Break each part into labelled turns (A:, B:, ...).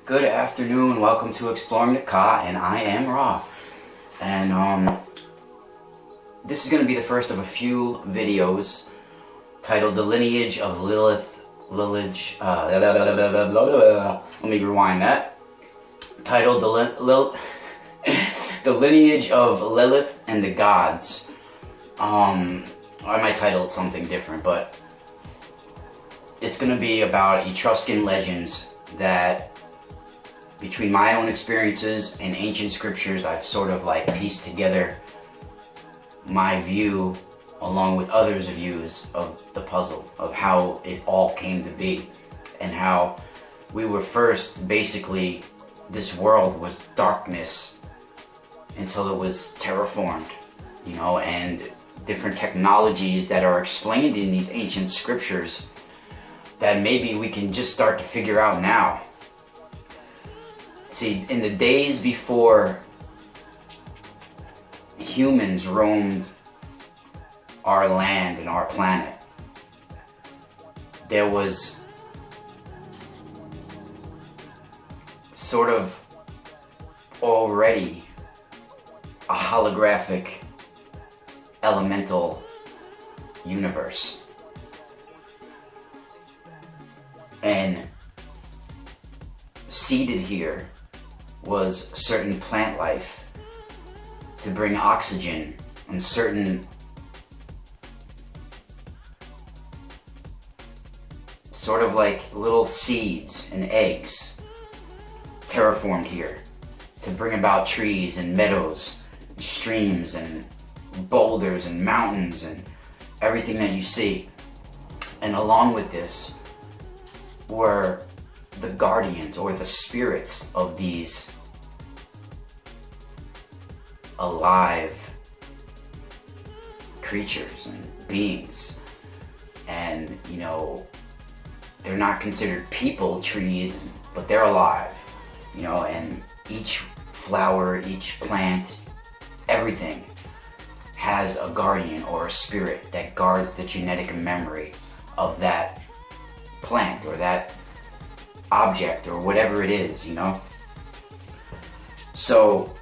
A: Good afternoon, welcome to Exploring the Ka, and I am Ra. And this is going to be the first of a few videos titled The Lineage of Lilith. Let me rewind that. Titled The Lineage of Lilith and the Gods. I might title it something different, but it's going to be about Etruscan legends that, between my own experiences and ancient scriptures, I've sort of like pieced together my view along with others' views of the puzzle, of how it all came to be, and how we were first, basically, this world was darkness until it was terraformed, you know, and different technologies that are explained in these ancient scriptures that maybe we can just start to figure out now. See, in the days before humans roamed our land and our planet, there was sort of already a holographic elemental universe. And seeded here was certain plant life to bring oxygen and certain sort of like little seeds and eggs terraformed here to bring about trees and meadows, and streams and boulders and mountains and everything that you see. And along with this were the guardians or the spirits of these alive creatures and beings. And, you know, they're not considered people, trees, but they're alive, you know, and each flower, each plant, everything has a guardian or a spirit that guards the genetic memory of that plant or that object or whatever it is, you know. So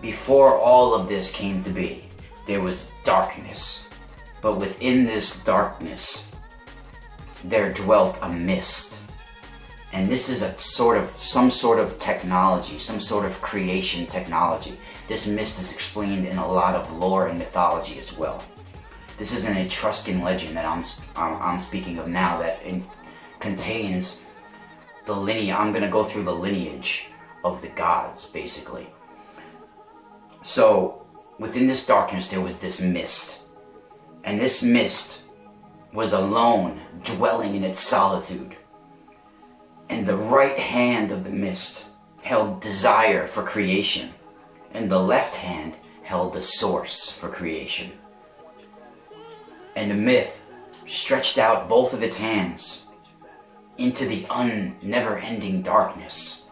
A: before all of this came to be, there was darkness, but within this darkness there dwelt a mist. And this is some sort of technology, some sort of creation technology. This mist is explained in a lot of lore and mythology as well. This is an Etruscan legend that I'm speaking of now, that contains the lineage. I'm going to go through the lineage of the gods, basically. So within this darkness there was this mist, and this mist was alone, dwelling in its solitude. And the right hand of the mist held desire for creation, and the left hand held the source for creation. And the myth stretched out both of its hands into the never-ending darkness,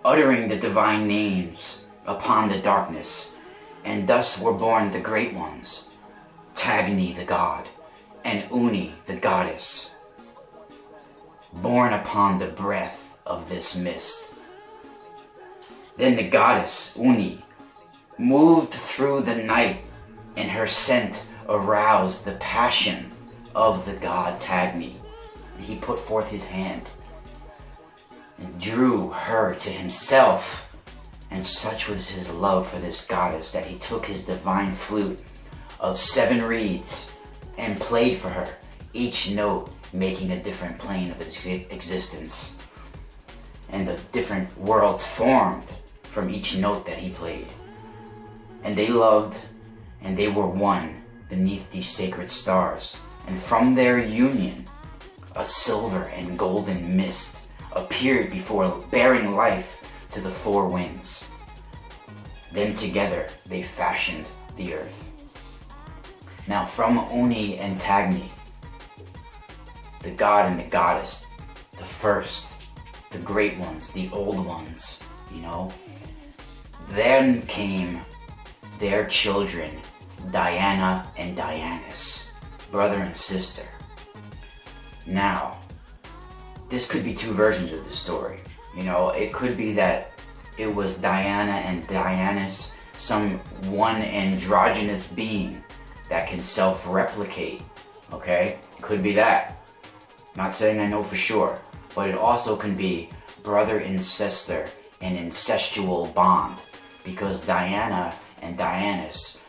A: uttering the divine names upon the darkness, and thus were born the great ones, Tagni the god, and Uni the goddess, born upon the breath of this mist. Then the goddess, Uni, moved through the night, and her scent aroused the passion of the god Tagni. And he put forth his hand and drew her to himself, and such was his love for this goddess that he took his divine flute of 7 reeds and played for her, each note making a different plane of existence. And the different worlds formed from each note that he played. And they loved, and they were one beneath these sacred stars. And from their union, a silver and golden mist appeared before, bearing life to the 4 winds. Then together they fashioned the earth. Now from Uni and Tagni, the god and the goddess, the first, the great ones, the old ones, you know, then came their children, Diana and Dianus, brother and sister. Now, this could be two versions of the story. You know, it could be that it was Diana and Dionysus, some one androgynous being that can self-replicate, okay? Could be that. Not saying I know for sure, but it also can be brother and sister, an incestual bond, because Diana and Dionysus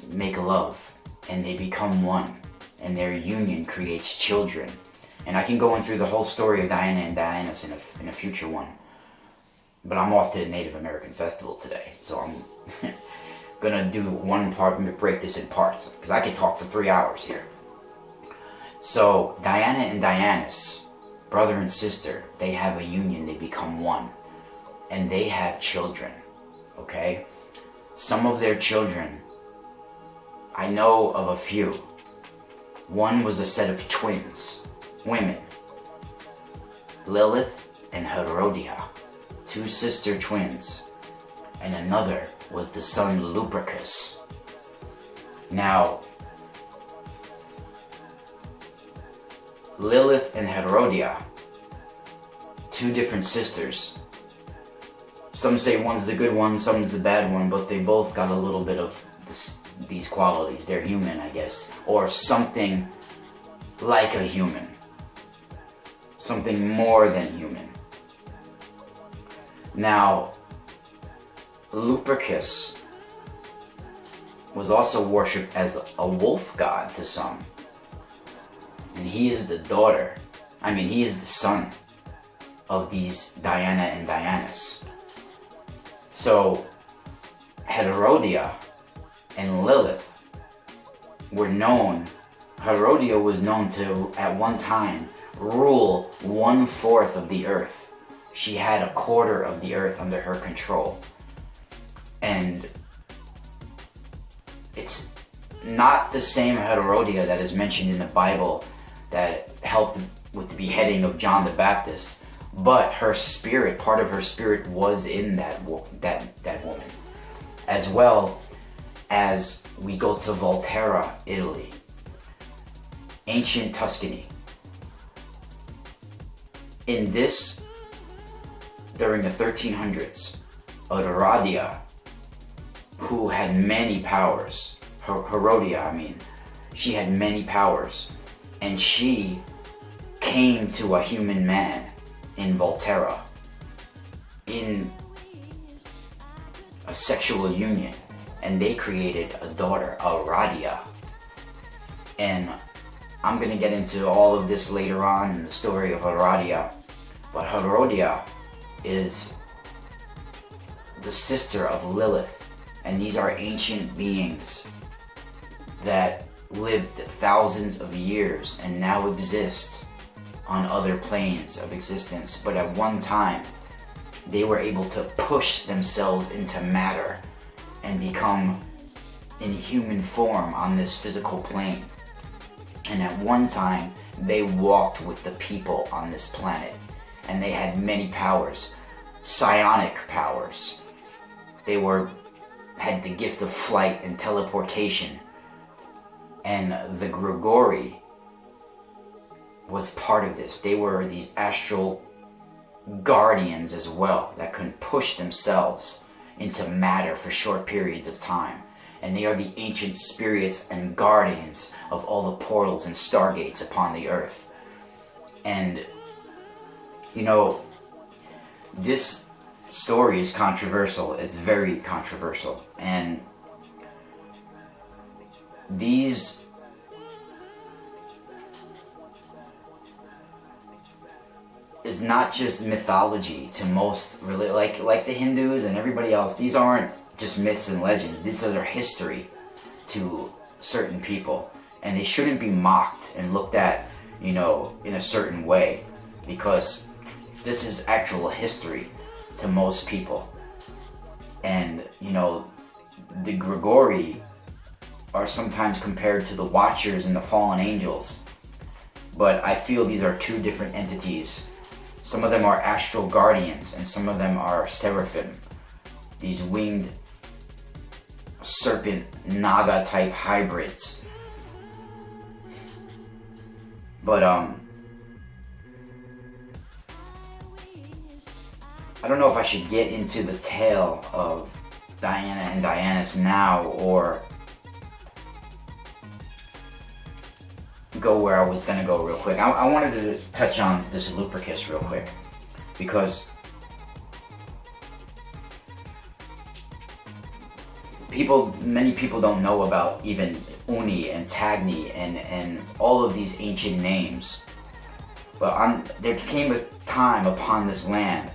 A: make love, and they become one, and their union creates children. And I can go in through the whole story of Diana and Dionysus in a future one. But I'm off to the Native American Festival today, so I'm gonna do one part, break this in parts, because I could talk for 3 hours here. So Diana and Dionysus, brother and sister, they have a union, they become one, and they have children, okay? Some of their children, I know of a few. One was a set of twins, women, Lilith and Herodia, 2 sister twins, and another was the son Lupercus. Now, Lilith and Herodia, 2 different sisters. Some say one's the good one, some's the bad one, but they both got a little bit of these qualities. They're human, I guess, or something like a human. Something more than human. Now, Lupercus was also worshipped as a wolf god to some. And he is the he is the son of these Diana and Dionysus. So, Herodia and Lilith were known, Herodia was known to, at one time, rule 1/4 of the earth. She had 1/4 of the earth under her control. And it's not the same Herodia that is mentioned in the Bible that helped with the beheading of John the Baptist, but her spirit, part of her spirit was in that woman. As well as we go to Volterra, Italy, ancient Tuscany. In this, during the 1300s, Herodia, who had many powers, Herodia, she had many powers, and she came to a human man in Volterra, in a sexual union, and they created a daughter, Herodia. And I'm going to get into all of this later on in the story of Herodia, but Herodia is the sister of Lilith, and these are ancient beings that lived thousands of years and now exist on other planes of existence, but at one time they were able to push themselves into matter and become in human form on this physical plane. And at one time they walked with the people on this planet, and they had many powers, psionic powers. They had the gift of flight and teleportation, and the Grigori was part of this. They were these astral guardians as well that can push themselves into matter for short periods of time. And they are the ancient spirits and guardians of all the portals and stargates upon the earth. And, you know, this story is controversial. It's very controversial. And these is not just mythology to most, like the Hindus and everybody else. These aren't just myths and legends. These are their history to certain people, and they shouldn't be mocked and looked at, you know, in a certain way, because this is actual history to most people. And, you know, the Grigori are sometimes compared to the Watchers and the fallen angels, but I feel these are 2 different entities. Some of them are astral guardians, and some of them are seraphim, these winged serpent naga type hybrids. But I don't know if I should get into the tale of Diana and Dionysus now, or go where I was going to go real quick. I wanted to touch on this Lupercus real quick, because many people don't know about even Uni and Tagni and all of these ancient names. But there came a time upon this land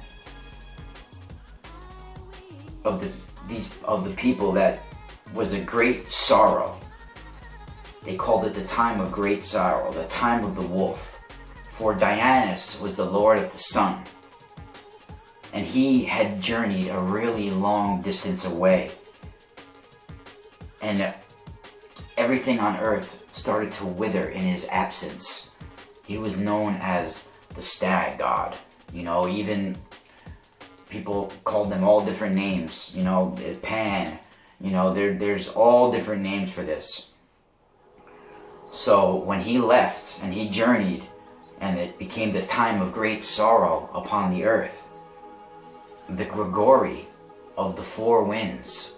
A: of the people that was a great sorrow. They called it the time of great sorrow, the time of the wolf. For Dionysus was the lord of the sun, and he had journeyed a really long distance away, and everything on earth started to wither in his absence. He was known as the stag god. You know, even people called them all different names. You know, Pan. You know, there's all different names for this. So when he left and he journeyed, and it became the time of great sorrow upon the earth, the Grigori of the four winds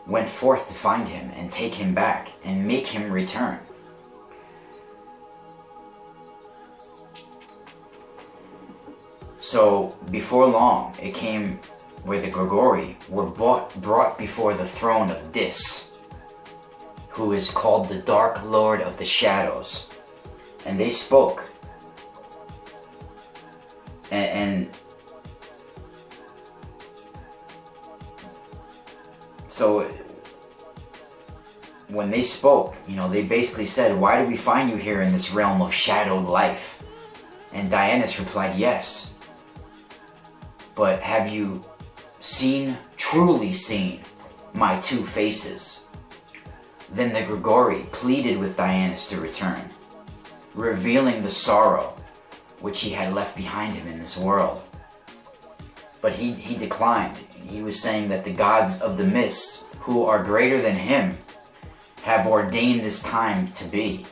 A: went forth to find him and take him back and make him return. So before long, it came where the Grigori were brought before the throne of Dis, who is called the Dark Lord of the Shadows. And they spoke. And so when they spoke, you know, they basically said, "Why do we find you here in this realm of shadowed life?" And Dionysus replied, "Yes. But have you truly seen my two faces?" Then the Grigori pleaded with Dionysus to return, revealing the sorrow which he had left behind him in this world. But he declined. He was saying that the gods of the mist, who are greater than him, have ordained this time to be,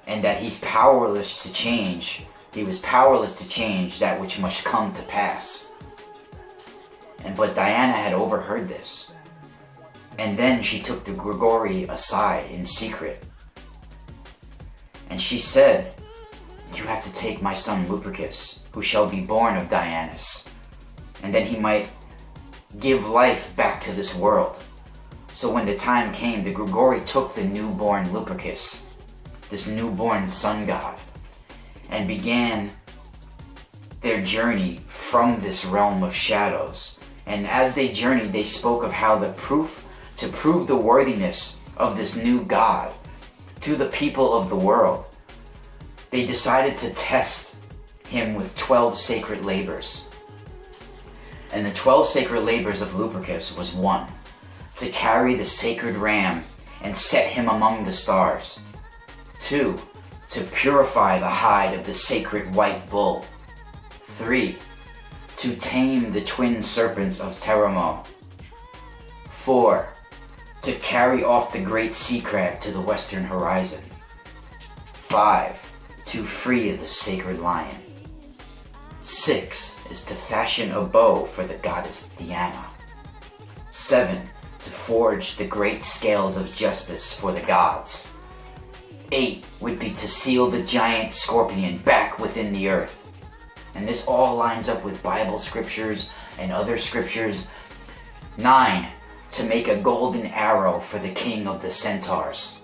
A: and that he's powerless to change. He was powerless to change that which must come to pass. But Diana had overheard this, and then she took the Grigori aside in secret, and she said, "You have to take my son Lupercus, who shall be born of Dionysus, and then he might give life back to this world." So when the time came, the Grigori took the newborn Lupercus, this newborn sun god, and began their journey from this realm of shadows. And as they journeyed, they spoke of how to prove the worthiness of this new god to the people of the world, they decided to test him with 12 sacred labors. And the 12 sacred labors of Lupercus was: 1, to carry the sacred ram and set him among the stars; 2, to purify the hide of the sacred white bull; 3, to tame the twin serpents of Teramo; 4, to carry off the great sea crab to the western horizon; 5, to free the sacred lion; 6 is to fashion a bow for the goddess Diana; 7, to forge the great scales of justice for the gods; 8 would be to seal the giant scorpion back within the earth. And this all lines up with Bible scriptures and other scriptures. 9, to make a golden arrow for the king of the centaurs;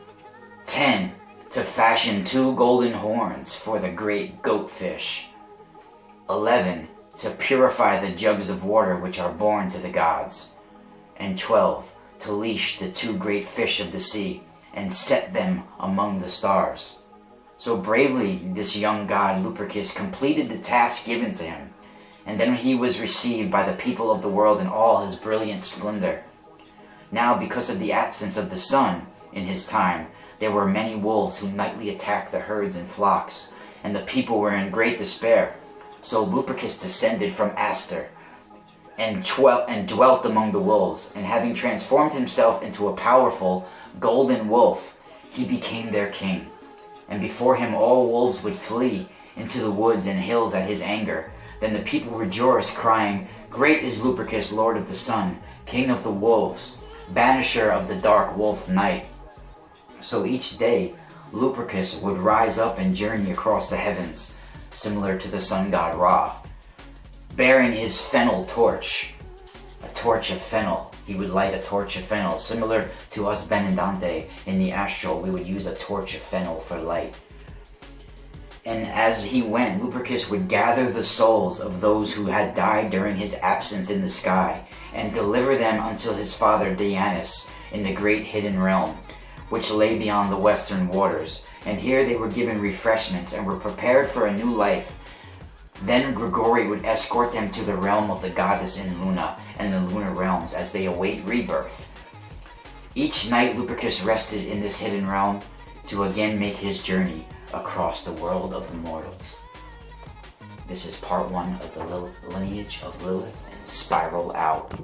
A: 10, to fashion 2 golden horns for the great goatfish; 11, to purify the jugs of water which are borne to the gods; and 12, to leash the 2 great fish of the sea and set them among the stars. So bravely this young god Lupercus completed the task given to him, and then he was received by the people of the world in all his brilliant splendor. Now, because of the absence of the sun in his time, there were many wolves who nightly attacked the herds and flocks, and the people were in great despair. So Lupercus descended from Aster and dwelt among the wolves, and having transformed himself into a powerful golden wolf, he became their king. And before him all wolves would flee into the woods and hills at his anger, Then the people rejoiced, crying, "Great is Lupercus, Lord of the Sun, King of the Wolves, Banisher of the dark wolf night." So each day, Lupercus would rise up and journey across the heavens, similar to the sun god Ra, bearing his fennel torch, a torch of fennel. He would light a torch of fennel, similar to us Benedante in the astral. We would use a torch of fennel for light. And as he went, Lupercus would gather the souls of those who had died during his absence in the sky and deliver them unto his father Dianus in the great hidden realm, which lay beyond the western waters. And here they were given refreshments and were prepared for a new life. Then Grigori would escort them to the realm of the goddess in Luna and the lunar realms as they await rebirth. Each night Lupercus rested in this hidden realm to again make his journey across the world of the mortals. This is part 1 of the lineage of Lilith, and spiral out.